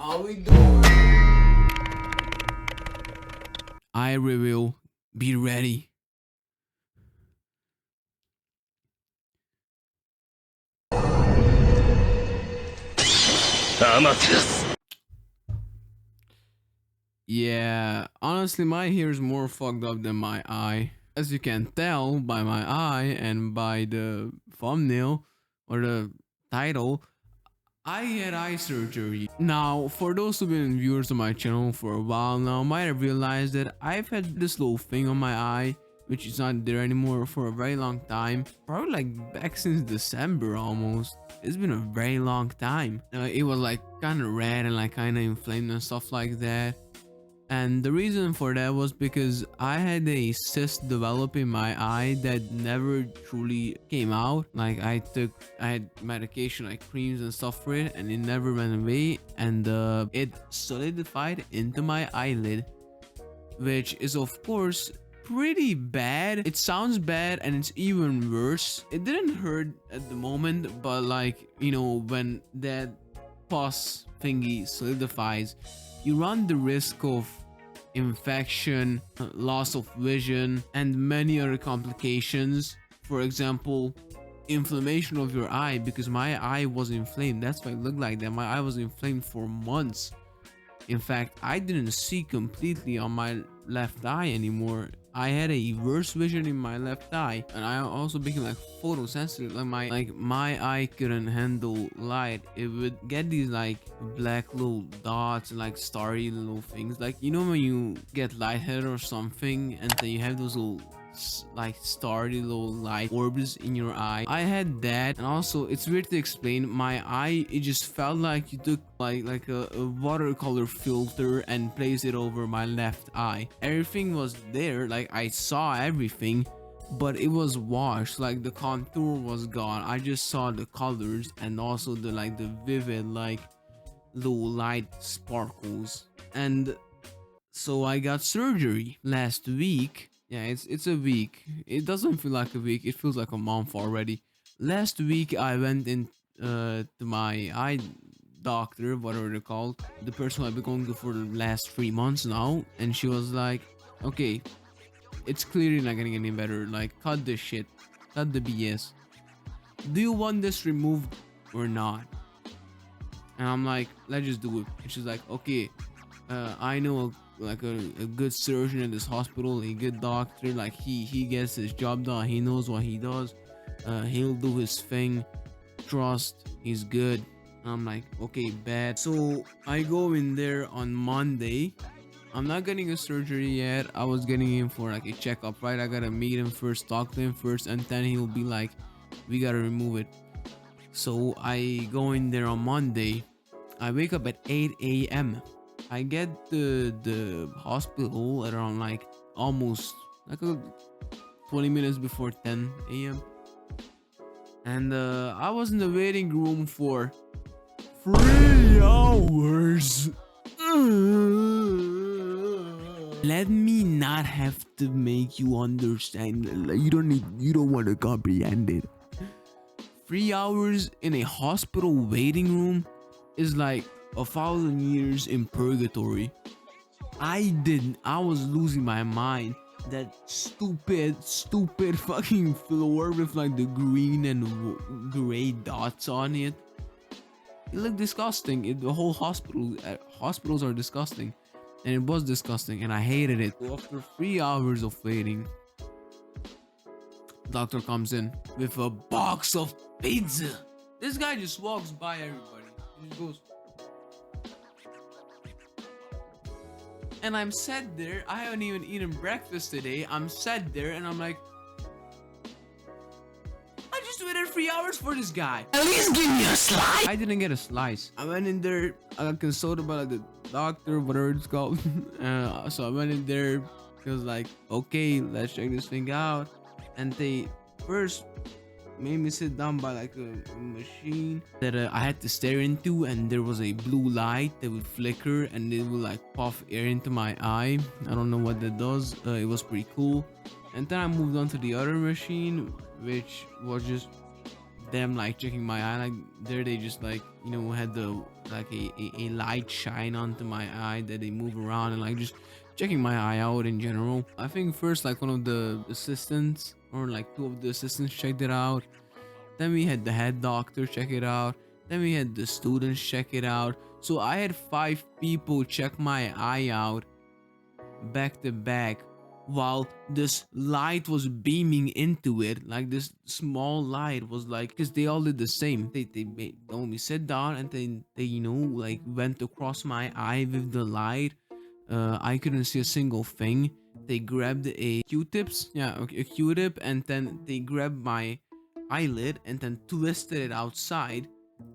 How we doing? I review. Be ready. Yeah, honestly, my hair is more fucked up than my eye. As you can tell by my eye and by the thumbnail or the title, I had eye surgery. Now, for those who've been viewers of my channel for a while now, might have realized that I've had this little thing on my eye, which is not there anymore for a very long time. Probably like back since December almost. It's been a very long time. It was like kind of red and like kind of inflamed and stuff like that. And the reason for that was because I had a cyst develop in my eye that never truly came out. Like I had medication like creams and stuff for it, and it never went away, and it solidified into my eyelid, which is of course pretty bad. It sounds bad and it's even worse. It didn't hurt at the moment, but like, you know, when that pus thingy solidifies, you run the risk of infection, loss of vision, and many other complications. For example, inflammation of your eye, because my eye was inflamed. That's why it looked like that. My eye was inflamed for months. In fact, I didn't see completely on my left eye anymore. I had a worse vision in my left eye, and I also became like photosensitive. Like my eye couldn't handle light. It would get these like black little dots and like starry little things. Like, you know, when you get lightheaded or something, and then you have those little like starry little light orbs in your eye. I had that, and also it's weird to explain. My eye, it just felt like you took like a watercolor filter and placed it over my left eye. Everything was there, like I saw everything, but it was washed. Like the contour was gone. I just saw the colors and also the like the vivid like little light sparkles. And so I got surgery last week. Yeah, it's a week. It doesn't feel like a week. It feels like a month already. Last week I went in to my eye doctor, whatever they're called, the person I've been going to for the last 3 months now, and she was like, "Okay, it's clearly not getting any better. Like, cut this shit, cut the BS. Do you want this removed or not?" And I'm like, "Let's just do it." And she's like, "Okay, I know a good surgeon in this hospital, a good doctor. Like he gets his job done. He knows what he does. He'll do his thing. Trust, he's good." I'm like, okay, bad. So I go in there on Monday. I'm not getting a surgery yet. I was getting in for like a checkup, right? I gotta meet him first, talk to him first, and then he'll be like, "We gotta remove it." So I go in there on Monday. I wake up at 8 a.m. I get the hospital at around like almost like 20 minutes before 10 a.m. And I was in the waiting room for 3 hours. Let me not have to make you understand. You don't want to comprehend it. 3 hours in a hospital waiting room is like 1,000 years in purgatory. I was losing my mind. That stupid fucking floor with like the green and gray dots on it. It looked disgusting. The whole hospitals are disgusting, and it was disgusting, and I hated it. So after 3 hours of waiting, doctor comes in with a box of pizza. This guy just walks by everybody. He just goes. And I'm sat there. I haven't even eaten breakfast today. I'm sat there and I'm like, I just waited 3 hours for this guy. At least give me a slice. I didn't get a slice. I went in there. I got consulted by the doctor, whatever it's called. So I went in there. He was like, okay, let's check this thing out. And they first made me sit down by like a machine that I had to stare into, and there was a blue light that would flicker and it would like puff air into my eye. I don't know what that does. It was pretty cool. And then I moved on to the other machine, which was just them like checking my eye. Like there they just like, you know, had the like a light shine onto my eye that they move around and like just checking my eye out in general. I think first like one of the assistants or like two of the assistants checked it out. Then we had the head doctor check it out. Then we had the students check it out. So I had 5 people check my eye out back to back while this light was beaming into it. Like this small light was like, because they all did the same. They told me sit down, and then they, you know, like went across my eye with the light. I couldn't see a single thing. They grabbed a Q-tips, yeah, a Q-tip, and then they grabbed my eyelid and then twisted it outside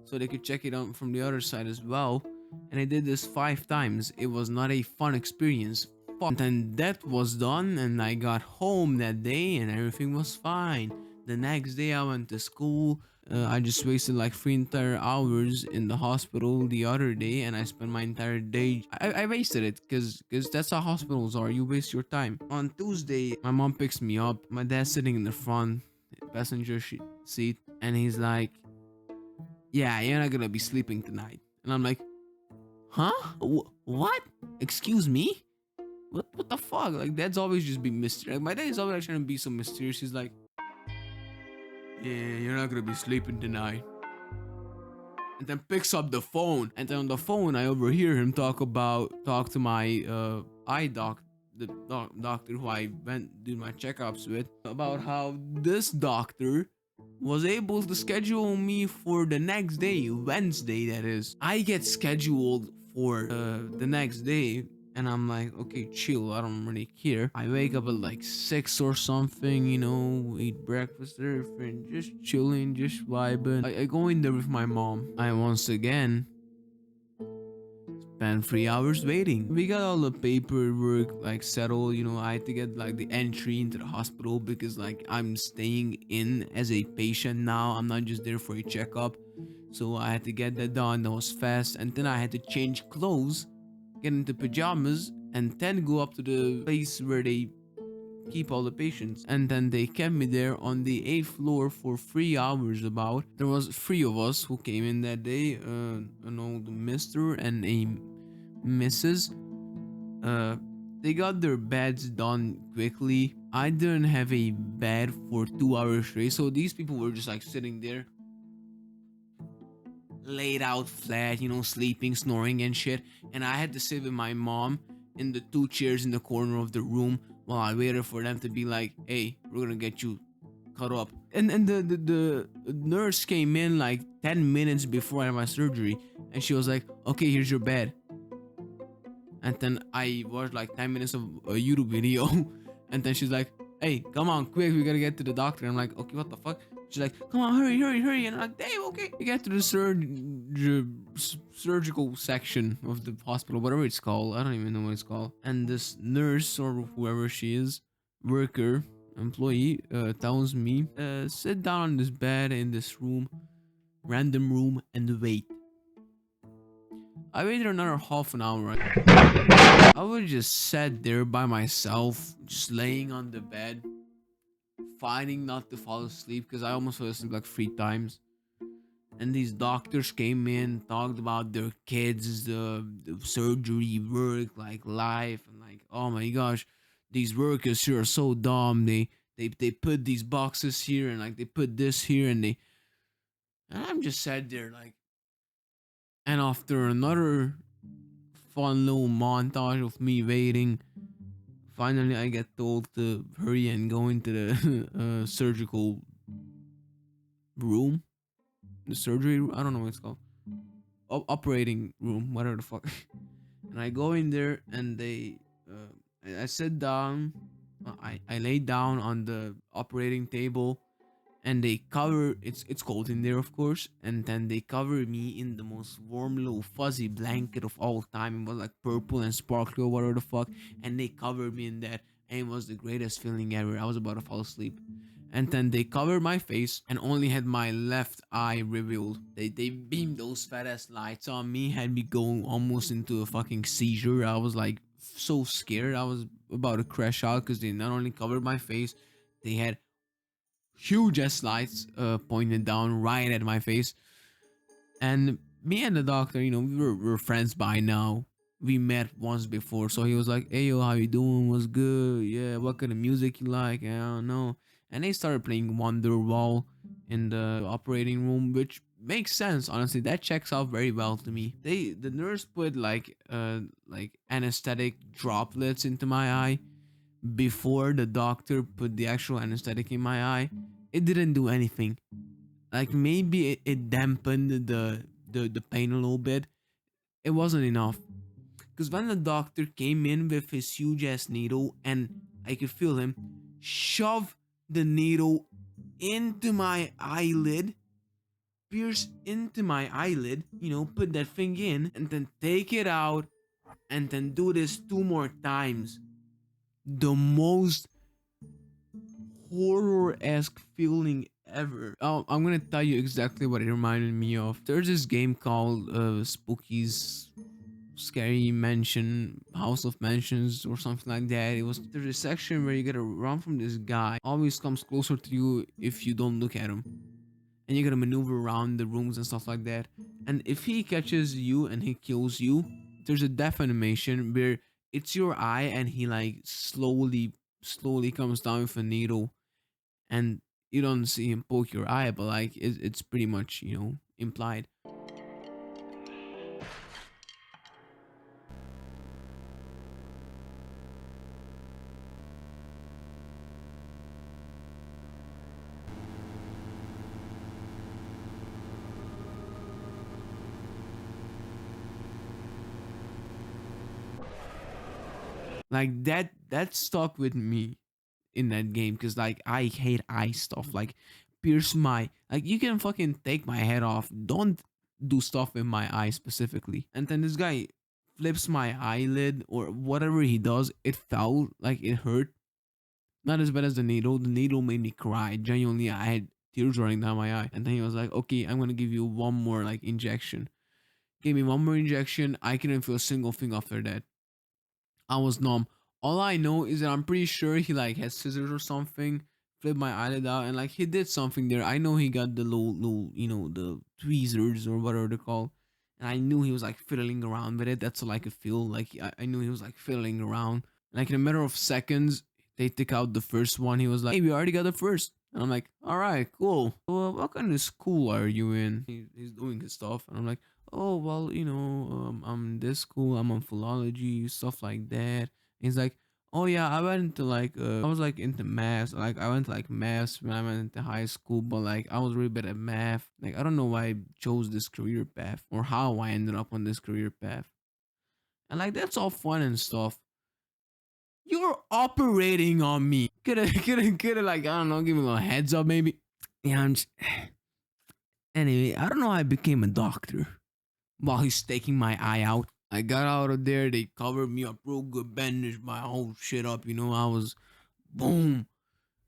so they could check it out from the other side as well. And I did this 5 times. It was not a fun experience. And then that was done, and I got home that day, and everything was fine. The next day, I went to school. I just wasted like 3 entire hours in the hospital the other day, and I spent my entire day. I wasted it because that's how hospitals are. You waste your time. On Tuesday, my mom picks me up. My dad's sitting in the front passenger seat, and he's like, "Yeah, you're not gonna be sleeping tonight." And I'm like, "Huh? What? Excuse me? What the fuck?" Like dad's always just be mysterious. Like, my dad is always like, trying to be so mysterious. He's like, "Yeah, you're not gonna be sleeping tonight." And then picks up the phone. And then on the phone, I overhear him talk to my eye doc, the doctor who I went do my checkups with, about how this doctor was able to schedule me for the next day, Wednesday that is. I get scheduled for the next day, and I'm like, okay, chill, I don't really care. I wake up at like 6 or something, you know, eat breakfast, everything, just chilling, just vibing. I go in there with my mom. I once again spent 3 hours waiting. We got all the paperwork like settled, you know. I had to get like the entry into the hospital because like I'm staying in as a patient now. I'm not just there for a checkup. So I had to get that done. That was fast. And then I had to change clothes, get into pajamas, and then go up to the place where they keep all the patients. And then they kept me there on the 8th floor for 3 hours about. There was 3 of us who came in that day, an old mister and a Mrs. They got their beds done quickly. I didn't have a bed for 2 hours straight, so these people were just like sitting there, laid out flat, you know, sleeping, snoring and shit. And I had to sit with my mom in the 2 chairs in the corner of the room while I waited for them to be like, "Hey, we're gonna get you cut up." And the nurse came in like 10 minutes before I had my surgery, and she was like, "Okay, here's your bed." And then I watched like 10 minutes of a YouTube video, and then she's like, "Hey, come on, quick, we gotta get to the doctor." I'm like, "Okay, what the fuck?" She's like, "Come on, hurry, hurry, hurry." And I'm like, "Damn, okay." We get to the surgical section of the hospital, whatever it's called. I don't even know what it's called. And this nurse or whoever she is, worker, employee, tells me, "Sit down on this bed in this room, random room, and wait." I waited another half an hour. I was just sat there by myself, just laying on the bed, fighting not to fall asleep because I almost fell asleep like 3 times. And these doctors came in, talked about their kids, the surgery, work, like life, and like, oh my gosh, these workers here are so dumb. They put these boxes here and like they put this here and I'm just sat there like, and after another fun little montage of me waiting, finally I get told to hurry and go into the surgical room, the surgery room. I don't know what it's called, operating room, whatever the fuck. And I go in there, and I sit down. I lay down on the operating table, and they cover it's cold in there, of course, and then they cover me in the most warm little fuzzy blanket of all time. It was like purple and sparkly or whatever the fuck, and they covered me in that, and it was the greatest feeling ever. I was about to fall asleep. And then they covered my face and only had my left eye revealed. They beamed those fat ass lights on me, had me going almost into a fucking seizure. I was like so scared. I was about to crash out because they not only covered my face, they had huge ass lights pointed down right at my face. And me and the doctor, we're friends by now. We met once before, so he was like, "Hey yo, how you doing? What's good? Yeah, what kind of music you like? I don't know." And they started playing Wonderwall in the operating room, which makes sense. Honestly, that checks out very well to me. The nurse put like anesthetic droplets into my eye before the doctor put the actual anesthetic in my eye. It didn't do anything. Like maybe it dampened the pain a little bit. It wasn't enough. Because when the doctor came in with his huge ass needle and I could feel him shove the needle into my eyelid, pierce into my eyelid, put that thing in and then take it out and then do this two more times. The most horror-esque feeling ever. Oh, I'm gonna tell you exactly what it reminded me of. There's this game called Spooky's Scary Mansion, House of Mansions, or something like that. There's a section where you gotta run from this guy. Always comes closer to you if you don't look at him, and you gotta maneuver around the rooms and stuff like that. And if he catches you and he kills you, there's a death animation where it's your eye and he like slowly comes down with a needle, and you don't see him poke your eye, but like it's pretty much implied. Like that stuck with me in that game because like I hate eye stuff. Like pierce my, like, you can fucking take my head off. Don't do stuff in my eye specifically. And then this guy flips my eyelid or whatever he does. It felt like it hurt. Not as bad as the needle. The needle made me cry. Genuinely, I had tears running down my eye. And then he was like, "Okay, I'm gonna give you one more like injection." Gave me one more injection. I couldn't feel a single thing after that. I was numb. All I know is that I'm pretty sure he like had scissors or something, flipped my eyelid out, and like he did something there. I know he got the little, the tweezers or whatever they're called, and I knew he was like fiddling around with it. That's all I could feel. Like I knew he was like fiddling around. Like in a matter of seconds, they took out the first one. He was like, "Hey, we already got the first." And I'm like, "All right, cool. Well, what kind of school are you in?" He's doing his stuff, and I'm like, "Oh, well, I'm in this school. I'm on philology, stuff like that." He's like, "Oh yeah, I went into like I was like into math. Like I went to like math when I went into high school, but like I was really bad at math. Like I don't know why I chose this career path or how I ended up on this career path." And like that's all fun and stuff. You're operating on me. Coulda like, I don't know, give me a little heads up maybe. Yeah, anyway, I don't know how I became a doctor while he's taking my eye out. I got out of there, they covered me up real good, bandaged my whole shit up, I was boom,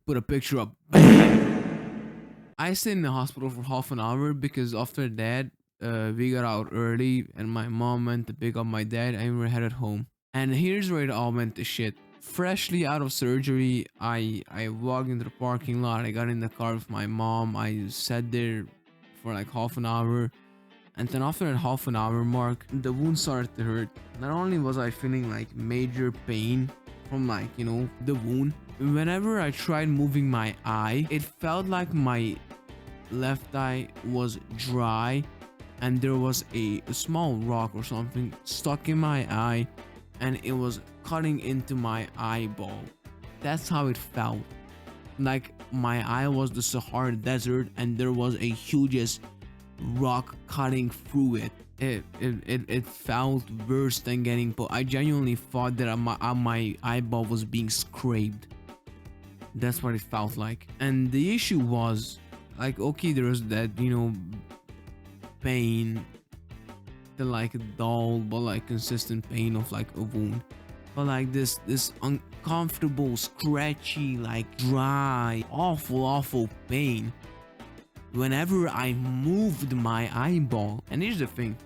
put a picture up, bam. I stayed in the hospital for half an hour because after that, we got out early and my mom went to pick up my dad and we were headed home. And here's where it all went to shit. Freshly out of surgery, I walked into the parking lot, I got in the car with my mom, I sat there for like half an hour. And then after that half an hour mark, the wound started to hurt. Not only was I feeling like major pain from like, the wound, whenever I tried moving my eye, it felt like my left eye was dry and there was a small rock or something stuck in my eye and it was cutting into my eyeball. That's how it felt. Like my eye was the Sahara Desert and there was a hugest rock cutting through it. It felt worse than getting put. I genuinely thought that my eyeball was being scraped. That's what it felt like. And the issue was like, okay, there was that, pain, the like dull but like consistent pain of like a wound, but like this uncomfortable, scratchy, like dry, awful pain whenever I moved my eyeball. And here's the thing,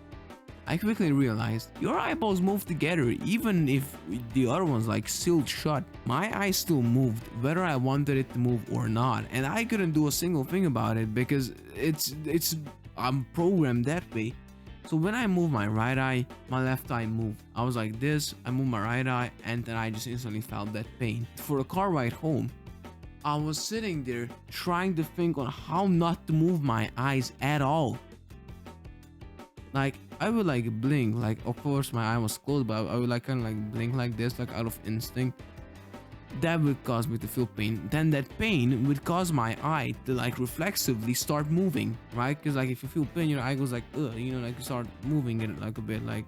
I quickly realized your eyeballs move together even if the other one's like sealed shut. My eyes still moved whether I wanted it to move or not, and I couldn't do a single thing about it because I'm programmed that way. So when I moved my right eye, my left eye moved. I was like this, I moved my right eye, and then I just instantly felt that pain. For the car ride home, I was sitting there trying to think on how not to move my eyes at all. Like I would like blink, like of course my eye was closed, but I would like kind of like blink like this, like out of instinct. That would cause me to feel pain. Then that pain would cause my eye to like reflexively start moving, right? Because like if you feel pain, your eye goes like, ugh, you know, like you start moving it like a bit, like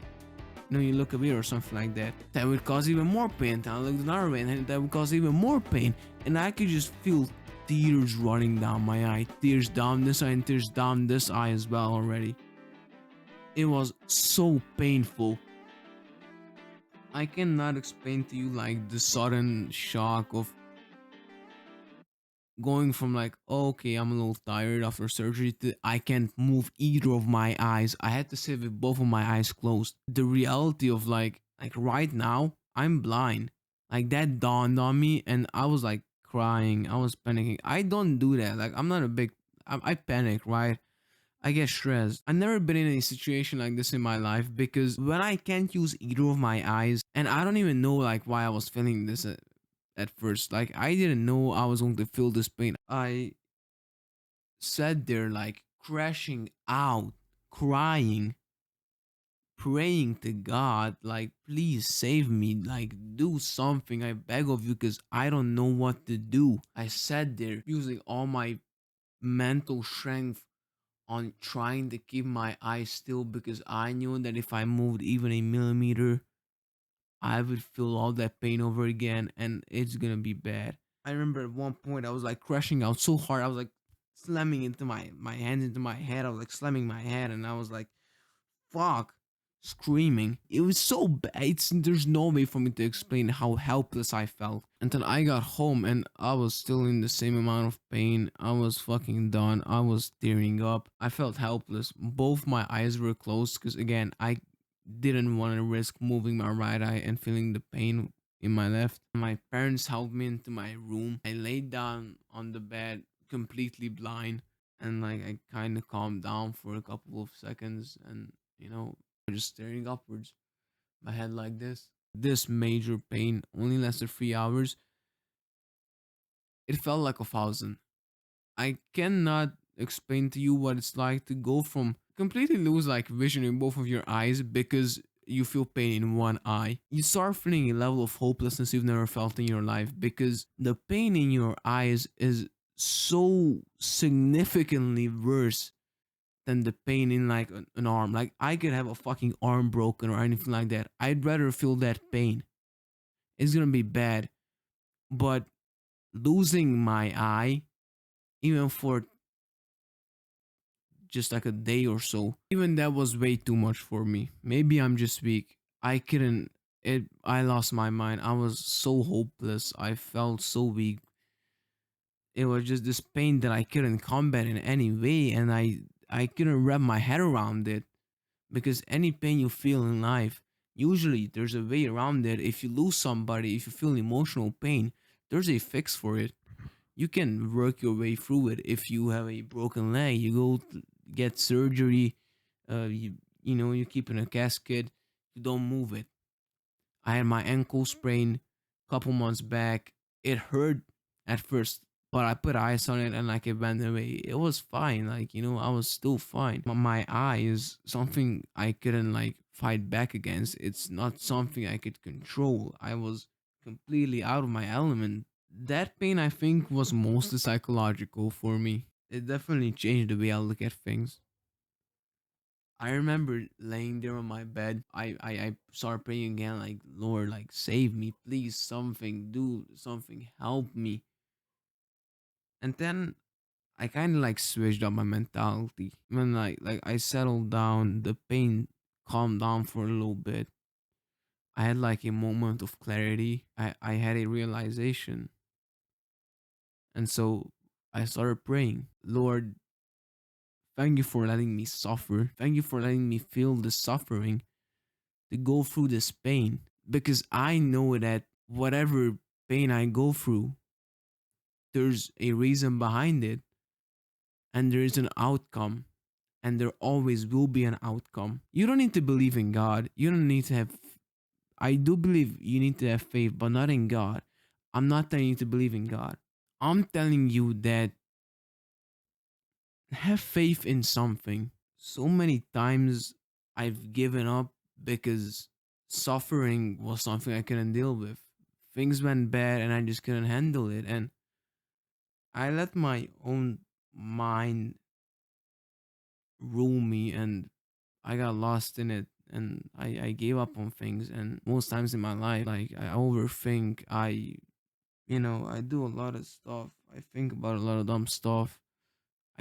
you know, you look away or something like that. That would cause even more pain. Then I looked another way, and that would cause even more pain. And I could just feel tears running down my eye, tears down this eye, and tears down this eye as well already. It was so painful. I cannot explain to you like the sudden shock of going from like, okay, I'm a little tired after surgery to I can't move either of my eyes. I had to sit with both of my eyes closed. The reality of like right now, I'm blind. Like that dawned on me and I was like crying. I was panicking. I don't do that. Like I'm not a big I panic, right? I get stressed. I've never been in a situation like this in my life because when I can't use either of my eyes, and I don't even know like why I was feeling this at first. Like I didn't know I was going to feel this pain. I sat there like crashing out, crying, praying to God, like please save me, like do something. I beg of you, because I don't know what to do. I sat there using all my mental strength on trying to keep my eyes still because I knew that if I moved even a millimeter, I would feel all that pain over again and it's gonna be bad. I remember at one point I was like crashing out so hard. I was like slamming into my hands into my head. I was like slamming my head and I was like, fuck, screaming. It was so bad. There's no way for me to explain how helpless I felt. Until I got home and I was still in the same amount of pain. I was fucking done. I was tearing up. I felt helpless. Both my eyes were closed because again, I didn't want to risk moving my right eye and feeling the pain in my left. My parents helped me into my room. I laid down on the bed completely blind and like I kind of calmed down for a couple of seconds and you know, just staring upwards, my head like this. This major pain only lasted 3 hours. It felt like 1,000. I cannot explain to you what it's like to go from completely lose like vision in both of your eyes because you feel pain in one eye. You start feeling a level of hopelessness you've never felt in your life because the pain in your eyes is so significantly worse than the pain in like an arm. Like I could have a fucking arm broken or anything like that. I'd rather feel that pain. It's gonna be bad. But losing my eye, even for just like a day or so, even that was way too much for me. Maybe I'm just weak. I couldn't it I lost my mind. I was so hopeless. I felt so weak. It was just this pain that I couldn't combat in any way and I couldn't wrap my head around it. Because any pain you feel in life, usually there's a way around it. If you lose somebody, if you feel emotional pain, there's a fix for it. You can work your way through it. If you have a broken leg, you go get surgery. You know you keep in a casket. You don't move it. I had my ankle sprained a couple months back. It hurt at first, but I put ice on it and like it went away. It was fine. Like, you know, I was still fine. My eye is something I couldn't like fight back against. It's not something I could control. I was completely out of my element. That pain, I think, was mostly psychological for me. It definitely changed the way I look at things. I remember laying there on my bed. I started praying again, like, Lord, like, save me, please, something, do something, help me. And then I kind of like switched up my mentality. When like I settled down, the pain calmed down for a little bit. I had like a moment of clarity. I had a realization. And so I started praying, Lord, Thank you for letting me suffer. Thank you for letting me feel the suffering, to go through this pain. Because I know that whatever pain I go through, there's a reason behind it, and there is an outcome, and there always will be an outcome. You don't need to believe in God. You don't need to have, I do believe you need to have faith, but not in God. I'm not telling you to believe in God. I'm telling you that have faith in something. So many times I've given up because suffering was something I couldn't deal with. Things went bad and I just couldn't handle it. And I let my own mind rule me, and I got lost in it, and I gave up on things. And most times in my life, like, I overthink. I do a lot of stuff. I think about a lot of dumb stuff.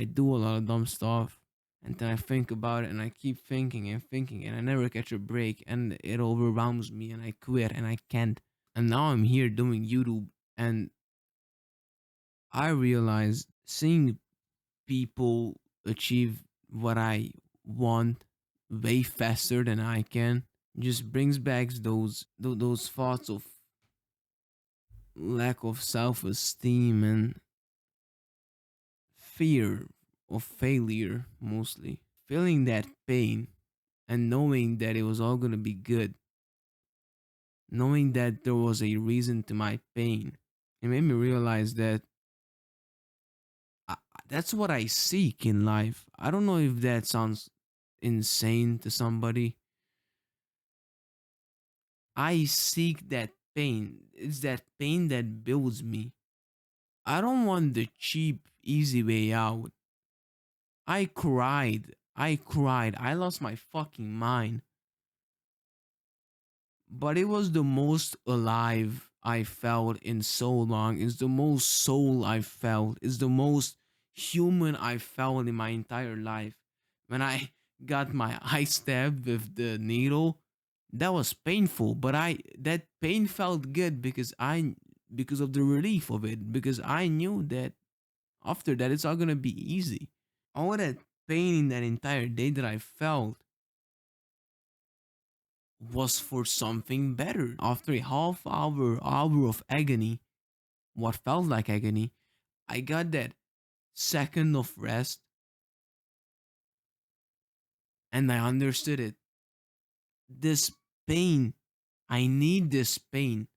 I do a lot of dumb stuff. And then I think about it and I keep thinking and thinking and I never catch a break and it overwhelms me and I quit and I can't. And now I'm here doing YouTube, and I realize seeing people achieve what I want way faster than I can just brings back those thoughts of lack of self-esteem and fear of failure, mostly feeling that pain and knowing that it was all going to be good, knowing that there was a reason to my pain. It made me realize that I, that's what I seek in life. I don't know if that sounds insane to somebody. I seek that pain. It's that pain that builds me. I don't want the cheap, easy way out. I cried. I cried. I lost my fucking mind. But it was the most alive I felt in so long. It's the most soul I felt. It's the most human I felt in my entire life. When I got my eye stabbed with the needle, that was painful, but I that pain felt good because of the relief of it, because I knew that after that it's all gonna be easy. All that pain in that entire day that I felt was for something better. After a hour of agony, what felt like agony, I got that second of rest and I understood it. This pain, I need this pain.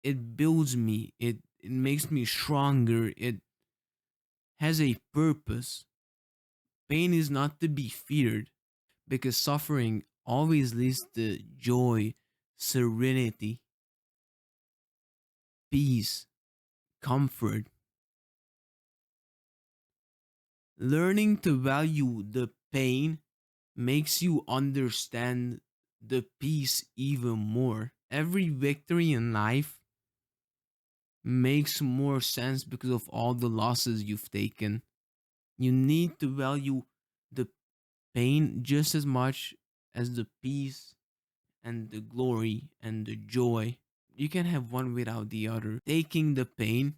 It builds me. It makes me stronger. It has a purpose. Pain is not to be feared because suffering always leads to joy, serenity, peace, comfort. Learning to value the pain makes you understand the peace even more. Every victory in life makes more sense because of all the losses you've taken. You need to value the pain just as much as the peace and the glory and the joy. You can have one without the other. Taking the pain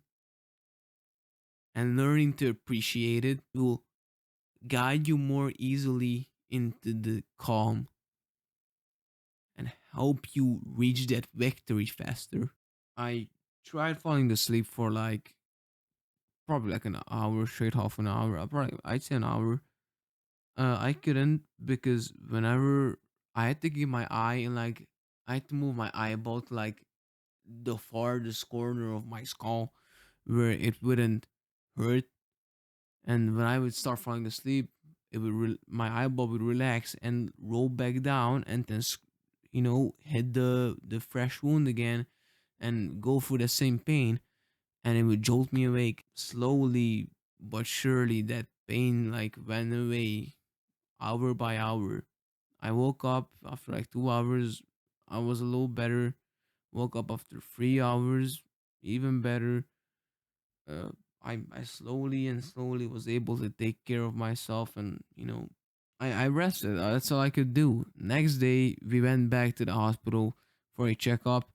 and learning to appreciate it will guide you more easily into the calm and help you reach that victory faster. I tried falling asleep for like probably like an hour straight, half an hour. Probably I'd say an hour. I couldn't because whenever I had to keep my eye and like I had to move my eyeball to like the farthest corner of my skull where it wouldn't hurt. And when I would start falling asleep, my eyeball would relax and roll back down, and then hit the fresh wound again, and go through the same pain, and it would jolt me awake slowly but surely. That pain like went away hour by hour. I woke up after like 2 hours. I was a little better. Woke up after 3 hours, even better. uh, I slowly and slowly was able to take care of myself, and I rested. That's all I could do. Next day we went back to the hospital for a checkup.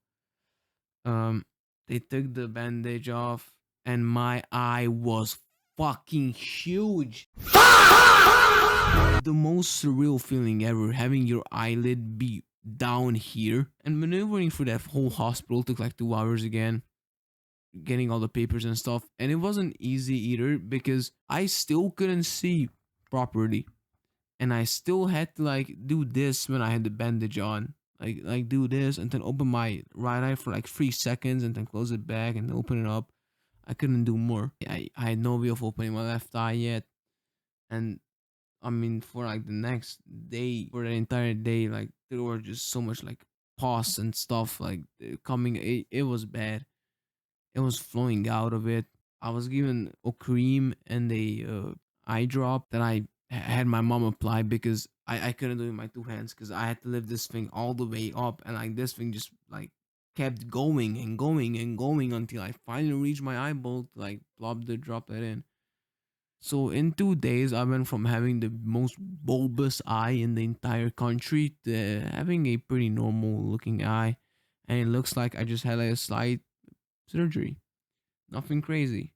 um they took the bandage off and my eye was fucking huge. The most surreal feeling ever, having your eyelid be down here and maneuvering through that whole hospital took like 2 hours again, getting all the papers and stuff. And it wasn't easy either because I still couldn't see properly. And I still had to like do this when I had the bandage on. Like do this and then open my right eye for like 3 seconds and then close it back and open it up. I couldn't do more. I had no way of opening my left eye yet. And I mean, for like the next day, for the entire day, like there were just so much like pus and stuff like coming. It was bad. It was flowing out of it. I was given a cream and a eye drop that I had my mom apply because I couldn't do it with my two hands because I had to lift this thing all the way up and like this thing just like kept going and going and going until I finally reached my eyeball to like plop the drop it in. So in 2 days, I went from having the most bulbous eye in the entire country to having a pretty normal looking eye, and it looks like I just had like a slight surgery. Nothing crazy.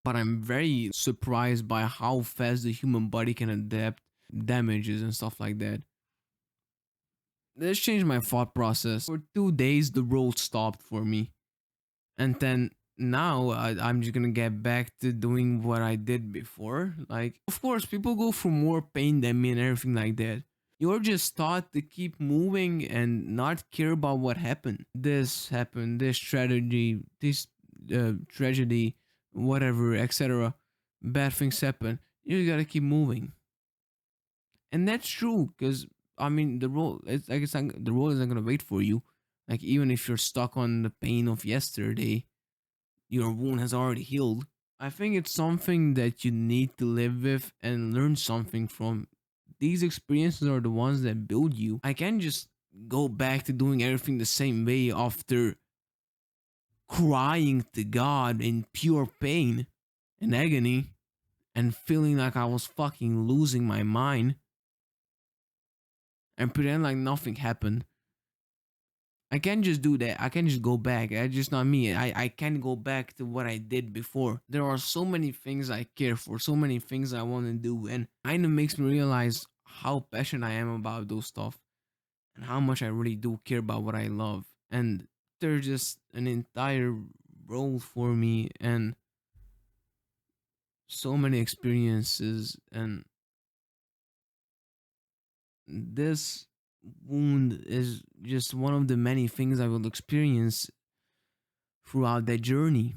But I'm very surprised by how fast the human body can adapt damages and stuff like that. This changed my thought process. For 2 days, the world stopped for me. And then now I'm just gonna get back to doing what I did before. Like, of course, people go through more pain than me and everything like that. You're just taught to keep moving and not care about what happened. This happened, this tragedy, this tragedy, whatever, etc. Bad things happen. You gotta keep moving, and that's true. Cause I mean, the road isn't gonna wait for you. Like even if you're stuck on the pain of yesterday, your wound has already healed. I think it's something that you need to live with and learn something from. These experiences are the ones that build you. I can't just go back to doing everything the same way after crying to God in pure pain and agony and feeling like I was fucking losing my mind and pretend like nothing happened. I can't just do that. I can't just go back. That's just not me. I can't go back to what I did before. There are so many things I care for, so many things I want to do, and kind of makes me realize how passionate I am about those stuff and how much I really do care about what I love. And there's just an entire role for me and so many experiences and this wound is just one of the many things I will experience throughout that journey.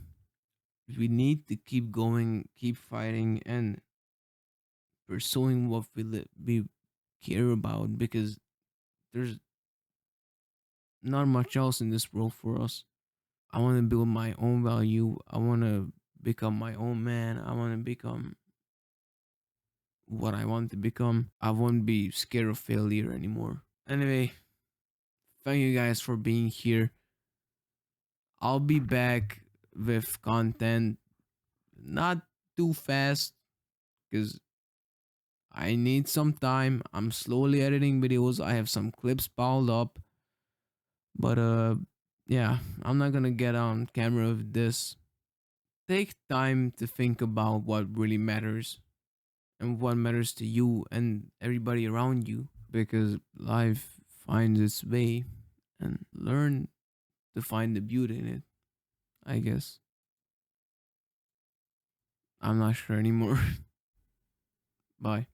We need to keep going, keep fighting, and pursuing what we care about because there's not much else in this world for us. I want to build my own value. I want to become my own man. I want to become what I want to become. I won't be scared of failure anymore. Anyway, thank you guys for being here. I'll be back with content not too fast because I need some time. I'm slowly editing videos. I have some clips piled up. But yeah, I'm not gonna get on camera with this. Take time to think about what really matters and what matters to you and everybody around you because life finds its way and learn to find the beauty in it, I guess. I'm not sure anymore. Bye.